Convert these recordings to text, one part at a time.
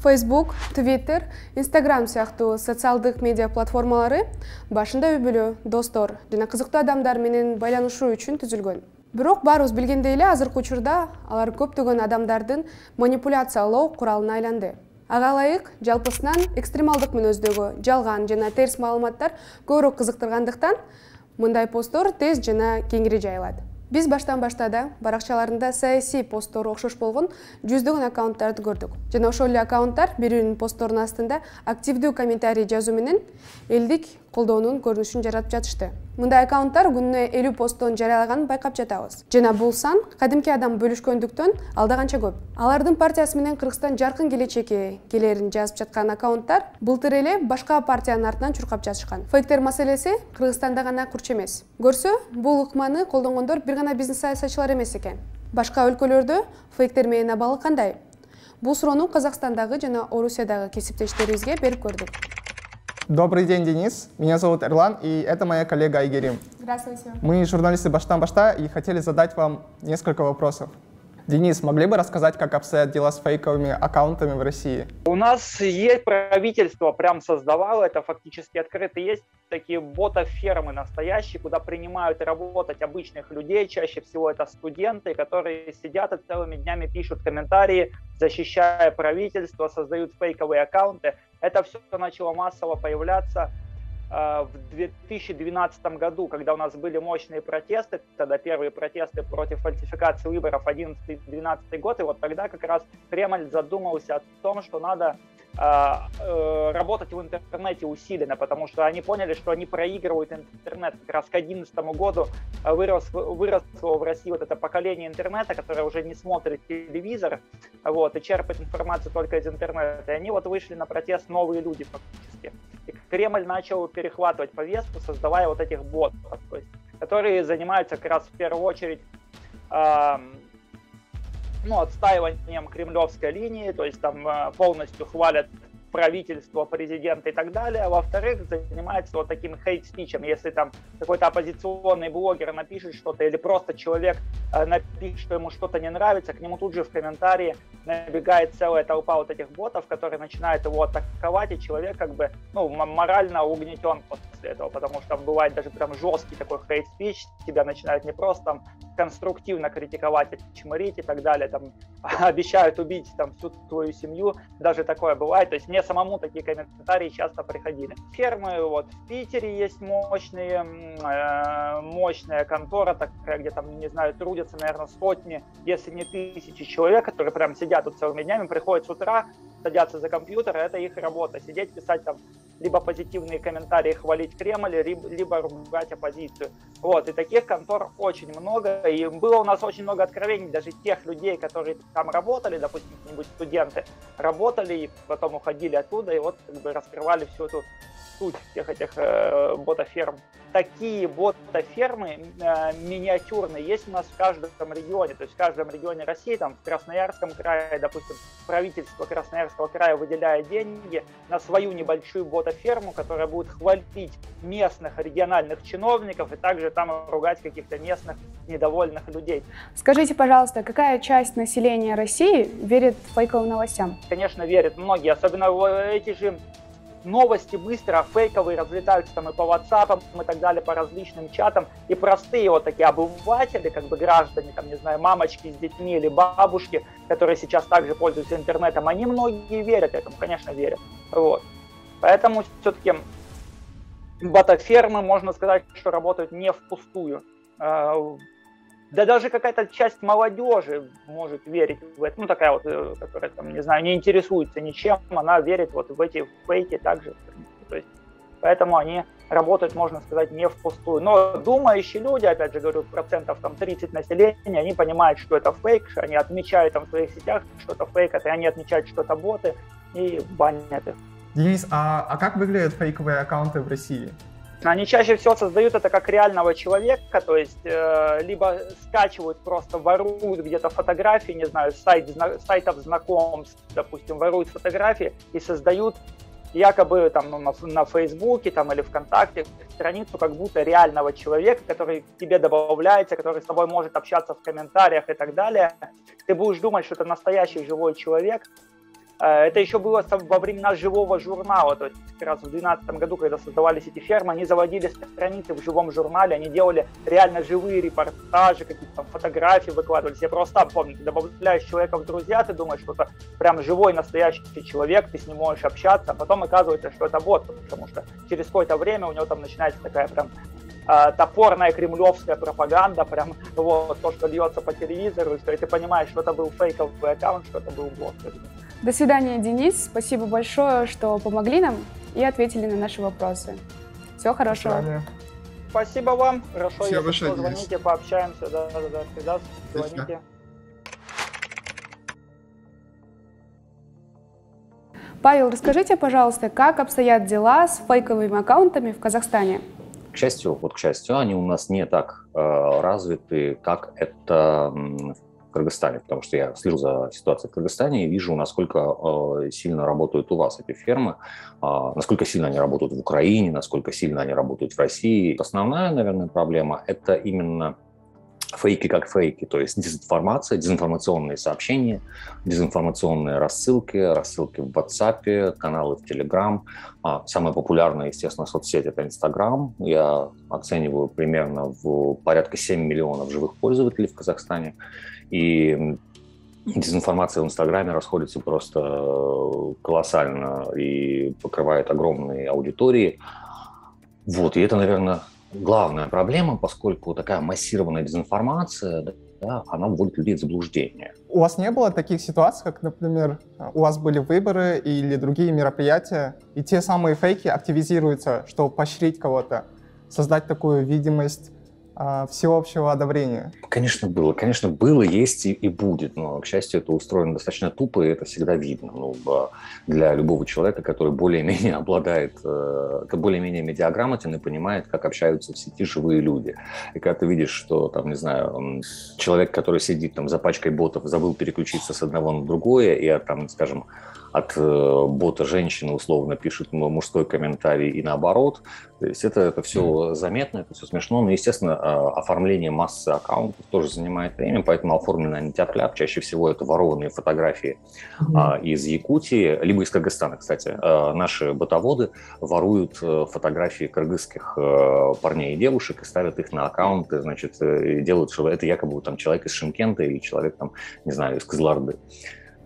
Facebook, Twitter, Instagram сыяктуу социалдык медиа платформалары башында үй бүлө, достор жана кызыктуу адамдар менен байланышуу үчүн түзүлгөн. Бирок баарыбыз билгендей эле азыркы учурда алар көптөгөн адамдардын манипуляциялоо куралына айланды. Ага ылайык жалпысынан экстремалдык мүнөздөгү жалган жана терс маалыматтар көбүрөөк кызыктыргандыктан мындай посттор тез жана кеңири жайылат. Биз баштан-баштада баракчаларында саясий посттор окшош болгон жүздөгөн аккаунттарды көрдүк. Жана ошол эле аккаунттар бири-биринин постторунун астында активдүү комментарий жазуу менен элдик колдоонун көрүнүшүн жаратып жатышты. Мындай аккаунттар күнүнө 50 посттон жарыялаганын байкап жатабыз. Жана бул сан кадимки адам бөлүшкөндүктөн алда канча көп. Алардын партиясы менен Кыргызстан жаркын келечекке келерин жазып жаткан аккаунттар былтыр эле башка партиянын артынан чуркап жатышкан. Фейктер маселеси Кыргызстанда гана курч эмес. Көрсө, бул ыкманы колдонгондор бир гана биздин саясатчылар эмес экен. Башка өлкөлөрдө фейктер менен абалы кандай? Бул суроону Казакстандагы жана Орусиядагы кесиптештерибизге берип көрдүк. Добрый день, Денис. Меня зовут Эрлан, и это моя коллега Айгерим. Здравствуйте. Мы журналисты Баштан-Башта и хотели задать вам несколько вопросов. Денис, могли бы рассказать, как обстоят дела с фейковыми аккаунтами в России? У нас есть правительство, прям создавало, это фактически открыто. Есть такие ботофермы настоящие, куда принимают работать обычных людей, чаще всего это студенты, которые сидят и целыми днями пишут комментарии, защищая правительство, создают фейковые аккаунты. Это все начало массово появляться в 2012 году, когда у нас были мощные протесты, тогда первые протесты против фальсификации выборов 2011-2012 год, и вот тогда как раз Кремль задумался о том, что надо работать в интернете усиленно, потому что они поняли, что они проигрывают интернет. Как раз к 2011 году выросло в России вот это поколение интернета, которое уже не смотрит телевизор, вот, и черпает информацию только из интернета. И они вот вышли на протест новые люди фактически. И Кремль начал перехватывать повестку, создавая вот этих ботов, то есть, которые занимаются как раз в первую очередь отстаиванием кремлевской линии, то есть там полностью хвалят правительство, президента и так далее, а во-вторых, занимается вот таким хейт-спичем. Если там какой-то оппозиционный блогер напишет что-то или просто человек напишет, что ему что-то не нравится, к нему тут же в комментарии набегает целая толпа вот этих ботов, которые начинают его атаковать, и человек как бы морально угнетен после этого, потому что там бывает даже прям жесткий такой хейт-спич, тебя начинают не просто там конструктивно критиковать, чморить и так далее, там обещают убить там всю твою семью, даже такое бывает. То есть мне самому такие комментарии часто приходили. Фермы, вот в Питере есть мощная контора, такая, где там, не знаю, трудятся, наверное, сотни, если не тысячи человек, которые прям сидят тут целыми днями, приходят с утра, садятся за компьютер, это их работа, сидеть, писать там либо позитивные комментарии, хвалить Кремль, либо ругать оппозицию. Вот, и таких контор очень много, и было у нас очень много откровений, даже тех людей, которые там работали, допустим, какие-нибудь студенты, работали и потом уходили оттуда, и вот как бы раскрывали всю эту суть всех этих ботоферм. Такие ботофермы миниатюрные есть у нас в каждом регионе, то есть в каждом регионе России, там в Красноярском крае, допустим, правительство Красноярского края выделяет деньги на свою небольшую ботоферму, которая будет хвалить местных региональных чиновников и также там ругать каких-то местных недовольных людей. Скажите, пожалуйста, какая часть населения России верит фейковым новостям? Конечно, верят многие, особенно эти же новости быстро, фейковые, разлетаются там и по WhatsApp, и так далее, по различным чатам, и простые вот такие обыватели, как бы граждане, там, не знаю, мамочки с детьми или бабушки, которые сейчас также пользуются интернетом, они многие верят этому, конечно, верят, вот. Поэтому все-таки ботофермы, можно сказать, что работают не впустую. Да даже какая-то часть молодежи может верить в это, такая вот, которая там, не знаю, не интересуется ничем, она верит вот в эти фейки также. То есть, поэтому они работают, можно сказать, не впустую. Но думающие люди, опять же говорю, процентов там 30 населения, они понимают, что это фейк, они отмечают там в своих сетях, что это фейк, и они отмечают, что это боты, и банят их. Денис, а как выглядят фейковые аккаунты в России? Они чаще всего создают это как реального человека, то есть либо скачивают, просто воруют где-то фотографии, не знаю, с сайтов знакомств, допустим, воруют фотографии и создают якобы там на Фейсбуке там, или ВКонтакте страницу как будто реального человека, который к тебе добавляется, который с тобой может общаться в комментариях и так далее. Ты будешь думать, что это настоящий живой человек, Это еще было во времена живого журнала, то есть как раз в 2012 году, когда создавались эти фермы, они заводили страницы в живом журнале, они делали реально живые репортажи, какие-то там фотографии выкладывались. Я просто помню, ты добавляешь человека в друзья, ты думаешь, что это прям живой, настоящий человек, ты с ним можешь общаться, а потом оказывается, что это бот, потому что через какое-то время у него там начинается такая прям топорная кремлевская пропаганда, прям вот то, что льется по телевизору, и ты понимаешь, что это был фейковый аккаунт, что это был бот. До свидания, Денис. Спасибо большое, что помогли нам и ответили на наши вопросы. Всего хорошего. Спасибо вам. Хорошо, Спасибо если большое, что, звоните, пообщаемся. Да, всегда звоните. Павел, расскажите, пожалуйста, как обстоят дела с фейковыми аккаунтами в Казахстане? К счастью, они у нас не так развиты, как это в Кыргызстане, потому что я слежу за ситуацией в Кыргызстане и вижу, насколько сильно работают у вас эти фермы, насколько сильно они работают в Украине, насколько сильно они работают в России. Основная, наверное, проблема – это именно фейки как фейки, то есть дезинформация, дезинформационные сообщения, дезинформационные рассылки в WhatsApp, каналы в Telegram. Самая популярная, естественно, соцсеть – это Instagram. Я оцениваю примерно в порядка 7 миллионов живых пользователей в Казахстане. И дезинформация в Инстаграме расходится просто колоссально и покрывает огромные аудитории. Вот, и это, наверное, главная проблема, поскольку такая массированная дезинформация, да, она вводит людей в заблуждение. У вас не было таких ситуаций, как, например, у вас были выборы или другие мероприятия, и те самые фейки активизируются, чтобы поощрить кого-то, создать такую видимость всеобщего одобрения? Конечно, было, есть и будет, но, к счастью, это устроено достаточно тупо, и это всегда видно. Для любого человека, который более-менее обладает, более-менее медиаграмотен и понимает, как общаются в сети живые люди. И когда ты видишь, что, там, не знаю, человек, который сидит там за пачкой ботов, забыл переключиться с одного на другое, и, там, скажем, от бота женщины условно пишет мужской комментарий и наоборот. То есть это все заметно, это все смешно. Но, естественно, оформление массы аккаунтов тоже занимает время, поэтому оформлены они тяп-ляп. Чаще всего это ворованные фотографии из Якутии, либо из Кыргызстана, кстати. Наши ботоводы воруют фотографии кыргызских парней и девушек и ставят их на аккаунты, значит, и делают, что это якобы там человек из Шымкента или человек, там, не знаю, из Кызылорды.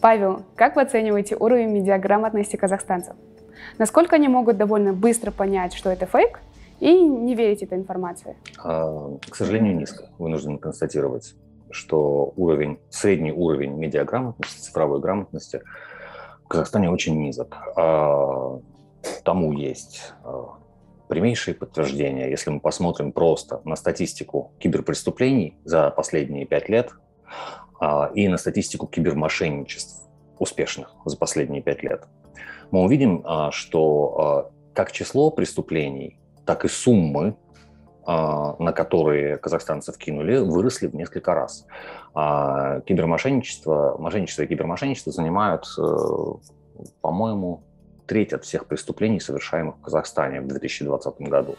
Павел, как вы оцениваете уровень медиаграмотности казахстанцев? Насколько они могут довольно быстро понять, что это фейк, и не верить этой информации? К сожалению, низко. Вынужден констатировать, что средний уровень медиаграмотности, цифровой грамотности в Казахстане очень низок. Тому есть прямейшие подтверждения. Если мы посмотрим просто на статистику киберпреступлений за последние 5 лет, и на статистику кибермошенничеств успешных за последние 5 лет, мы увидим, что как число преступлений, так и суммы, на которые казахстанцев кинули, выросли в несколько раз. Мошенничество и кибермошенничество занимают, по-моему, треть от всех преступлений, совершаемых в Казахстане в 2020 году.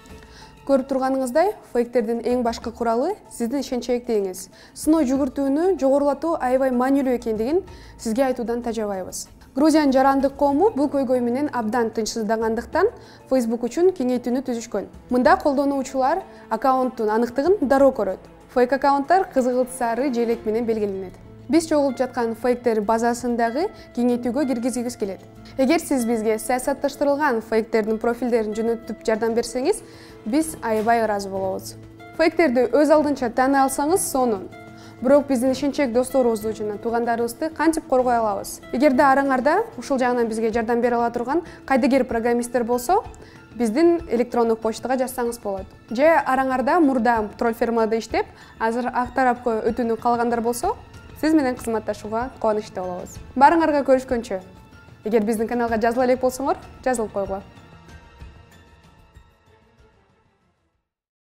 Көріп тұрғаныңыздай, фейктердің ең башқы құралы сіздің ішеншіліктігіңіз. Сыной жүгіртуіні жоғырлату аябай маанилүү екендігин сізге айтудан тажабайбыз. Грузияның жарандык коому бул көйгөй менен абдан тынчсыздагандыктан Facebook үчүн кеңейтүүнү түзүшкөн. Мында колдонуучулар аккаунттун аныктыгын дароо көрөт. Фейк аккаунттар кызгылт сары желек менен белгиленет. Биз чогулуп жаткан фейктер базасындагы кеңейтүүгө киргизгибиз келет. Эгер сиз бизге саясатташтырылган фейктердин профилдерин жөнөтүп жардам берсеңиз, биз аябай ыраазы болобуз. Фейктерди өз алдынча тааный алсаңыз сонун. Бирок биздин ишенчек досторубузду жана туугандарыбызды кантип коргой алабыз? Эгерде араңарда ушул жагынан бизге жардам бере ала турган кайдыгер программисттер болсо, биздин электрондук почтага жазсаңыз болот. Же араңарда мурда тролль фермада иштеп, азыр ак тарапка өтүүнү калгандар болсо, сиз менен кызматташууга кубанычта болобуз. Барыңарга көрүшкөнчө. Эгер биздин каналга жазыла элек болсоңор, жазылып койгула.